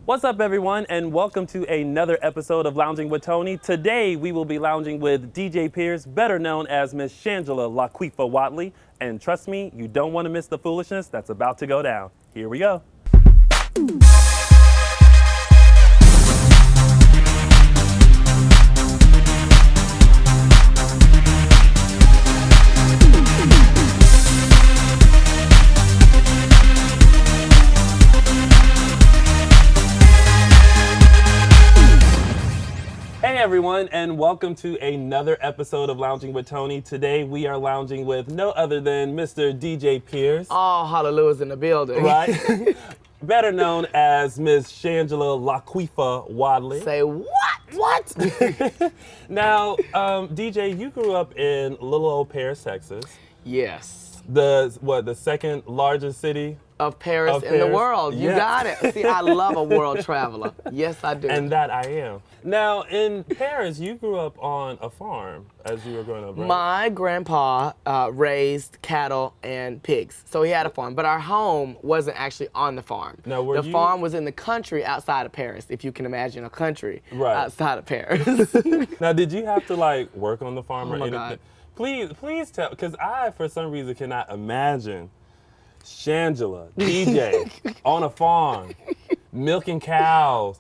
What's up, everyone, and welcome to another episode of Lounging with Tony. Today, we will be lounging with DJ Pierce, better known as Miss Shangela Laquifa Watley. And trust me, you don't want to miss the foolishness that's about to go down. Here we go. Hey everyone, and welcome to another episode of Lounging with Tony. Today we are lounging with no other than Mr. DJ Pierce. All hallelujahs in the building. Right? Better known as Miss Shangela Laquifa Watley. Say what? What? Now, DJ, you grew up in little old Paris, Texas. Yes. The second largest city? Of Paris in the world. You got it. See, I love a world traveler. Yes, I do. And that I am. Now, in Paris, you grew up on a farm as you were growing up, right? My grandpa raised cattle and pigs, so he had a farm. But our home wasn't actually on the farm. Now, the farm was in the country outside of Paris, if you can imagine a country outside of Paris. Now, did you have to, work on the farm or my anything? God. Please tell, because I, for some reason, cannot imagine Shangela, DJ, on a farm, milking cows,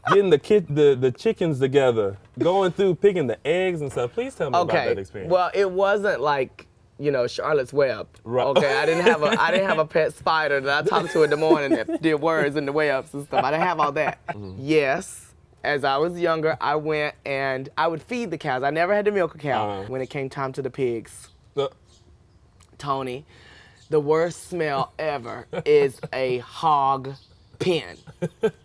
getting the chickens together, going through picking the eggs and stuff. Please tell me about that experience. Well, it wasn't like, Charlotte's Web. Right. Okay, I didn't have a pet spider that I talked to in the morning that did words in the webs and stuff. I didn't have all that. Mm-hmm. Yes. As I was younger, I went and I would feed the cows. I never had to milk a cow. When it came time to the pigs, Tony, the worst smell ever is a hog pen.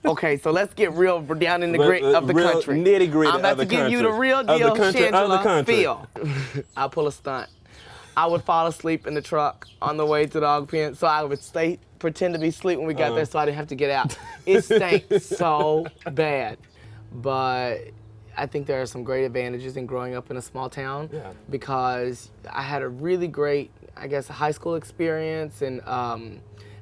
Okay, so let's get real down in the grit of the country. Nitty gritty. I'm about to give you the real deal Shangela feel. I'll pull a stunt. I would fall asleep in the truck on the way to the hog pen, so I would pretend to be asleep when we got there so I didn't have to get out. It stank so bad. But I think there are some great advantages in growing up in a small town because I had a really great, high school experience and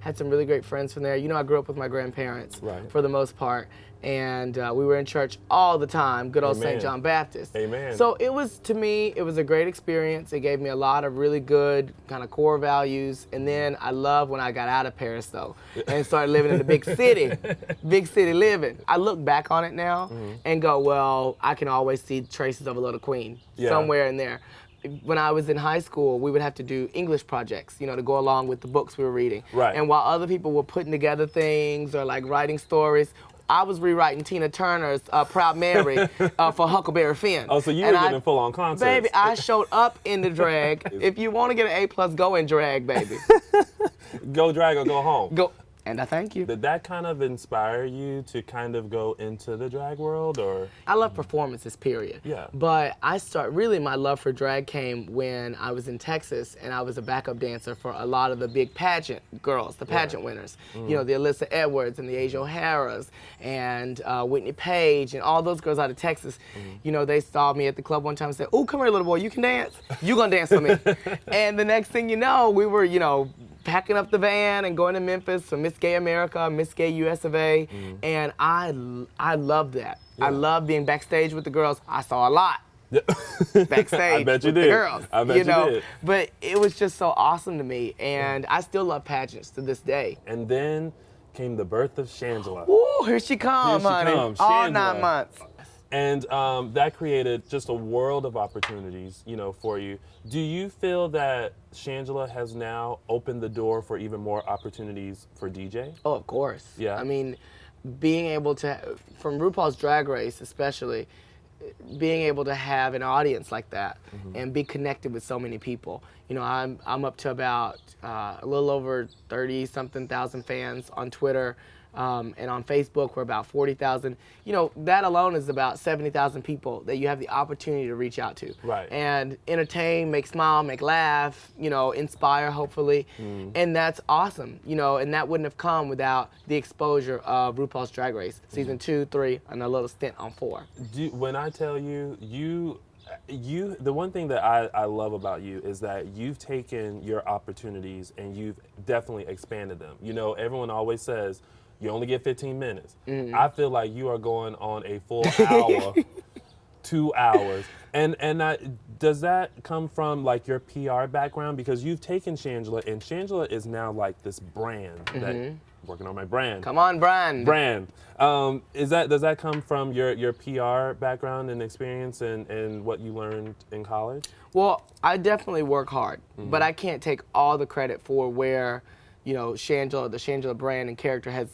had some really great friends from there. I grew up with my grandparents for the most part, and we were in church all the time, good old St. John Baptist. Amen. So to me, it was a great experience. It gave me a lot of really good kind of core values, and then I love when I got out of Paris, though, and started living in the big city living. I look back on it now and go, well, I can always see traces of a little queen somewhere in there. When I was in high school, we would have to do English projects, to go along with the books we were reading. Right. And while other people were putting together things or writing stories, I was rewriting Tina Turner's Proud Mary for Huckleberry Finn. Oh, so you were getting full-on concerts. Baby, I showed up in the drag. If you want to get an A+, go in drag, baby. Go drag or go home. Go. And I thank you. Did that kind of inspire you to kind of go into the drag world, or? I love performances, period. Yeah. But my love for drag came when I was in Texas and I was a backup dancer for a lot of the big pageant girls, the pageant winners. The Alyssa Edwards and the Asia O'Haras and Whitney Page and all those girls out of Texas. They saw me at the club one time and said, "Oh, come here, little boy, you can dance? You gonna dance for me?" And the next thing you know, we were, packing up the van and going to Memphis for Miss Gay America, Miss Gay US of A, and I love that. I love being backstage with the girls. I saw a lot backstage I bet you with did. the girls. I bet you did. But it was just so awesome to me, and I still love pageants to this day. And then came the birth of Shangela. Ooh, here she comes, honey. Comes. All Shangela. 9 months. And that created just a world of opportunities, for you. Do you feel that Shangela has now opened the door for even more opportunities for DJ? Oh, of course. Yeah. I mean, being able to, from RuPaul's Drag Race especially, being able to have an audience like that and be connected with so many people. I'm up to about a little over 30-something thousand fans on Twitter. And on Facebook, we're about 40,000. That alone is about 70,000 people that you have the opportunity to reach out to. Right. And entertain, make smile, make laugh, inspire, hopefully. And that's awesome, and that wouldn't have come without the exposure of RuPaul's Drag Race, season 2, 3, and a little stint on 4. When I tell you, the one thing that I love about you is that you've taken your opportunities and you've definitely expanded them. Everyone always says, You only get 15 minutes. I feel like you are going on a full hour, 2 hours. And does that come from like your PR background? Because you've taken Shangela, and Shangela is now like this brand that, working on my brand. Come on, brand. Brand. Does that come from your PR background and experience and what you learned in college? Well, I definitely work hard, but I can't take all the credit for where, you know, Shangela, the Shangela brand and character has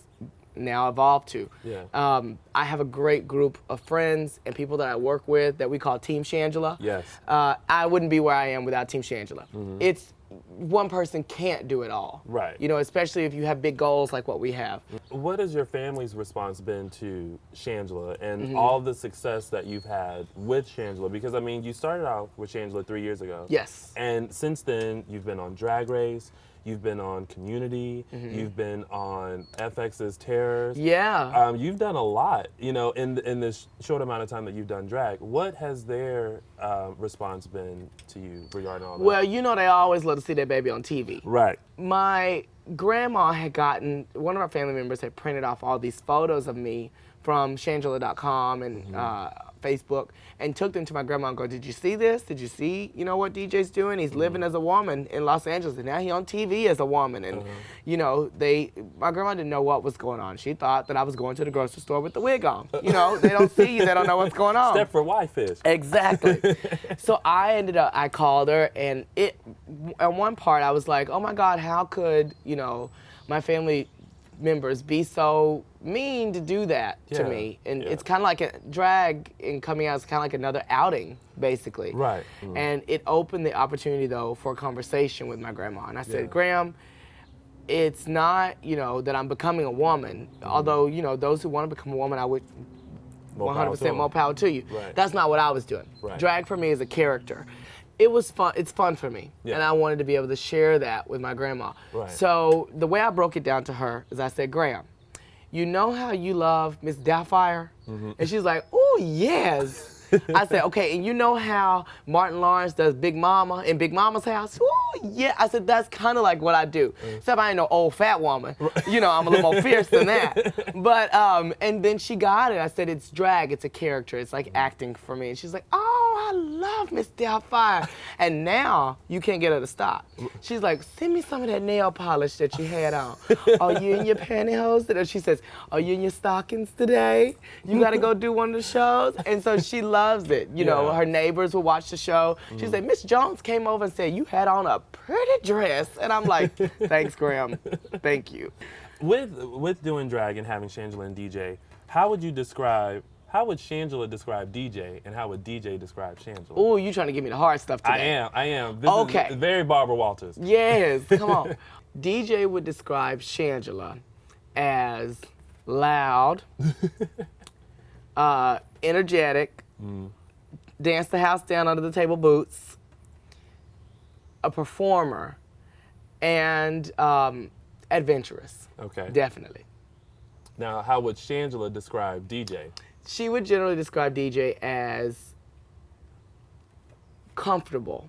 now evolved to. Yeah. I have a great group of friends and people that I work with that we call Team Shangela. Yes. I wouldn't be where I am without Team Shangela. It's one person can't do it all. Right. You know, especially if you have big goals like what we have. What has your family's response been to Shangela and all the success that you've had with Shangela? Because I mean, you started out with Shangela 3 years ago. Yes. And since then, you've been on Drag Race, you've been on Community, you've been on FX's Terrors. Yeah. You've done a lot, you know, in this short amount of time that you've done drag. What has their response been to you regarding all that? Well, you know, they always love to see their baby on TV. Right. My grandma had gotten, one of our family members had printed off all these photos of me from Shangela.com and Facebook, and took them to my grandma and go, did you see this? Did you see, you know, what DJ's doing? He's living as a woman in Los Angeles, and now he's on TV as a woman. And, you know, my grandma didn't know what was going on. She thought that I was going to the grocery store with the wig on. You know, they don't see you, they don't know what's going on. Stepford Whitefish. Exactly. So I called her, and at one part I was like, oh my God, how could, you know, my family members be so mean to do that to me? And it's kind of like a drag and coming out is kind of like another outing, basically. Right. And it opened the opportunity, though, for a conversation with my grandma. And I said, Graham, it's not, you know, that I'm becoming a woman, although, you know, those who want to become a woman, I would 100% more power to you. Right. That's not what I was doing. Right. Drag for me is a character. It was fun. It's fun for me, and I wanted to be able to share that with my grandma. Right. So the way I broke it down to her is I said, Graham, you know how you love Miss Doubtfire? And she's like, oh, yes. I said, okay, and you know how Martin Lawrence does Big Mama in Big Mama's house? Oh, yeah. I said, that's kind of like what I do. Except I ain't no old fat woman. You know, I'm a little more fierce than that. But, and then she got it. I said, it's drag, it's a character. It's like acting for me. And she's like, oh, I love Miss Doubtfire. And now you can't get her to stop. She's like, send me some of that nail polish that you had on. Are you in your pantyhose today? She says, are you in your stockings today? You got to go do one of the shows. And so she loves it. You know, her neighbors will watch the show. She said, Miss Jones came over and said, you had on a pretty dress. And I'm like, thanks, Graham. Thank you. With doing drag and having Shangela and DJ, how would Shangela describe DJ, and how would DJ describe Shangela? Oh, you trying to give me the hard stuff today. I am. This is very Barbara Walters. Yes, come on. DJ would describe Shangela as loud, energetic, dance the house down under the table boots, a performer, and adventurous. Okay. Definitely. Now, how would Shangela describe DJ? She would generally describe DJ as comfortable,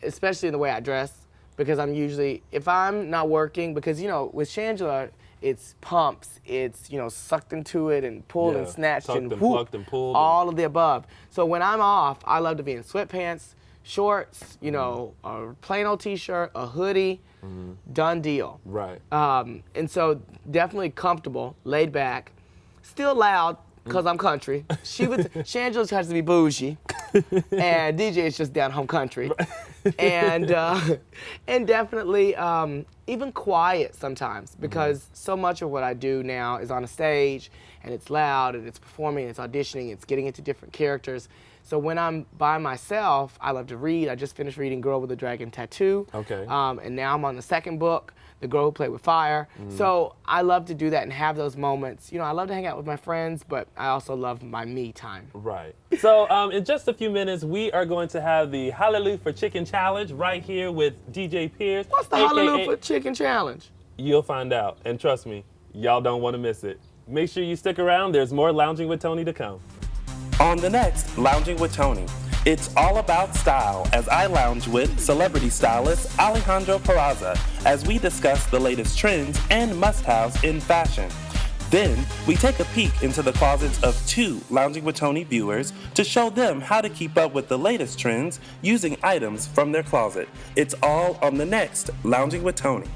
especially in the way I dress, because I'm usually, if I'm not working, because, you know, with Shangela, it's pumps, it's, you know, sucked into it and pulled and snatched and whoop, plucked and pulled. all of the above. So when I'm off, I love to be in sweatpants, shorts, you know, a plain old t-shirt, a hoodie, done deal. Right. And so definitely comfortable, laid back, still loud, because I'm country. Shangela tries to be bougie, and DJ is just down home country. And definitely even quiet sometimes, because so much of what I do now is on a stage, and it's loud, and it's performing, it's auditioning, it's getting into different characters. So when I'm by myself, I love to read. I just finished reading Girl with a Dragon Tattoo. Okay. And now I'm on the second book, The Girl Who Played with Fire. So I love to do that and have those moments. You know, I love to hang out with my friends, but I also love my me time. Right. So in just a few minutes, we are going to have the Hallelujah for Chicken Challenge right here with DJ Pierce. What's the Hallelujah for Chicken Challenge? You'll find out. And trust me, y'all don't want to miss it. Make sure you stick around. There's more Lounging with Tony to come. On the next Lounging with Tony, It's all about style as I lounge with celebrity stylist Alejandro Peraza as we discuss the latest trends and must-haves in fashion. Then, we take a peek into the closets of two Lounging with Tony viewers to show them how to keep up with the latest trends using items from their closet. It's all on the next Lounging with Tony.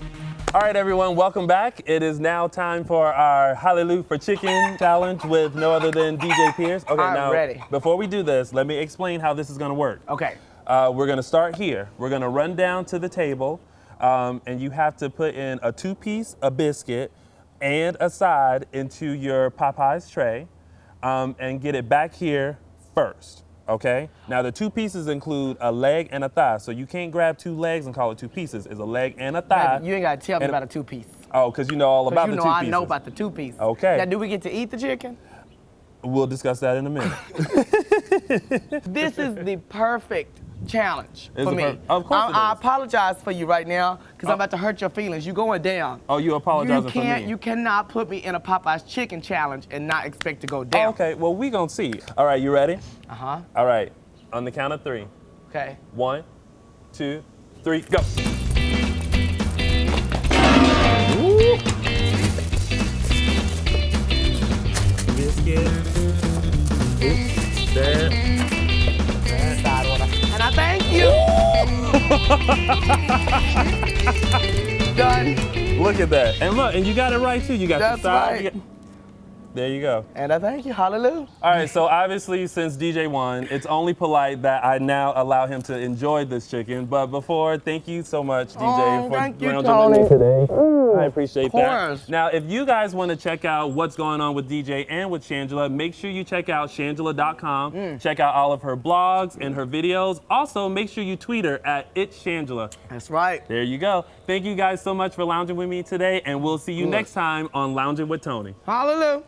All right, everyone, welcome back. It is now time for our Hallelujah for Chicken challenge with no other than DJ Pierce. Okay, I'm ready. Before we do this, let me explain how this is going to work. Okay. We're going to start here. We're going to run down to the table, and you have to put in a two-piece, a biscuit, and a side into your Popeyes tray, and get it back here first. Okay? Now the two pieces include a leg and a thigh, so you can't grab two legs and call it two pieces. It's a leg and a thigh. Baby, you ain't gotta tell me about a two-piece. Oh, because you know all about the two pieces. I know about the two-piece. Okay. Now, do we get to eat the chicken? We'll discuss that in a minute. This is the perfect challenge for me. Of course I apologize for you right now because I'm about to hurt your feelings. You're going down. Oh, you apologizing for me? You cannot put me in a Popeye's chicken challenge and not expect to go down. Oh, okay, well, we gonna see. All right, you ready? Uh-huh. All right, on the count of three. Okay. 1, 2, 3, go. Ooh. Biscuit. Oops, that. Side order. And I thank you. Done. Look at that. And look, and you got it right too. You got That's the side. right. There you go. And I thank you. Hallelujah. All right, so obviously since DJ won, it's only polite that I now allow him to enjoy this chicken. But before, thank you so much, DJ, for thank you, lounging Tony. with me today. I appreciate that. course. Now, if you guys want to check out what's going on with DJ and with Shangela, make sure you check out Shangela.com. Check out all of her blogs and her videos. Also, make sure you tweet her at itsshangela. That's right. There you go. Thank you guys so much for lounging with me today, and we'll see you next time on Lounging with Tony. Hallelujah.